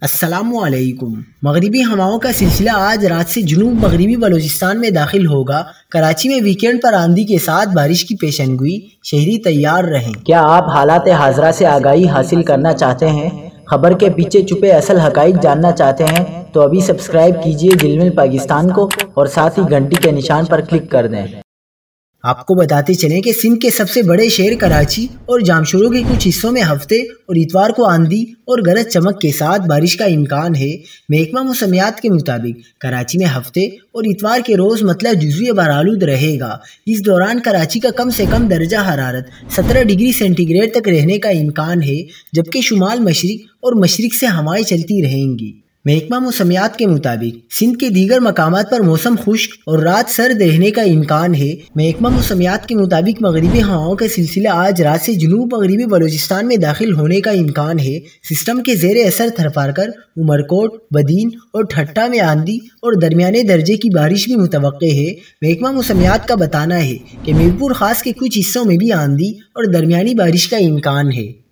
السلام علیکم۔ مغربی ہواؤں کا سلسلہ آج رات سے جنوب مغربی بلوچستان میں داخل ہوگا۔ کراچی میں ویکینڈ پر آندھی کے ساتھ بارش کی پیشن گوئی، شہری تیار رہیں۔ کیا آپ حالات حاضرہ سے آگاہی حاصل کرنا چاہتے ہیں؟ خبر کے پیچھے چھپے اصل حقائق جاننا چاہتے ہیں تو ابھی سبسکرائب کیجئے دل مل پاکستان کو اور ساتھ ہی گھنٹی کے نشان پر کلک کر دیں۔ آپ کو بتاتے چلیں کہ سندھ کے سب سے بڑے شہر کراچی اور جامشورو کے کچھ حصوں میں ہفتے اور اتوار کو آندھی اور گرج چمک کے ساتھ بارش کا امکان ہے۔ محکمہ موسمیات کے مطابق کراچی میں ہفتے اور اتوار کے روز مطلع جزوی بارآلود رہے گا۔ اس دوران کراچی کا کم سے کم درجہ حرارت 17 ڈگری سینٹی گریڈ تک رہنے کا امکان ہے، جبکہ شمال مشرق اور مشرق سے ہوائیں چلتی رہیں گی۔ محکمہ موسمیات کے مطابق سندھ کے دیگر مقامات پر موسم خشک اور رات سرد رہنے کا امکان ہے۔ محکمہ موسمیات کے مطابق مغربی ہواؤں کا سلسلہ آج رات سے جنوب مغربی بلوچستان میں داخل ہونے کا امکان ہے۔ سسٹم کے زیر اثر تھرپارکر، عمرکوٹ، بدین اور ٹھٹہ میں آندھی اور درمیانے درجے کی بارش بھی متوقع ہے۔ محکمہ موسمیات کا بتانا ہے کہ میرپور خاص کے کچھ حصوں میں بھی آندھی اور درمیانی بارش کا امکان ہے۔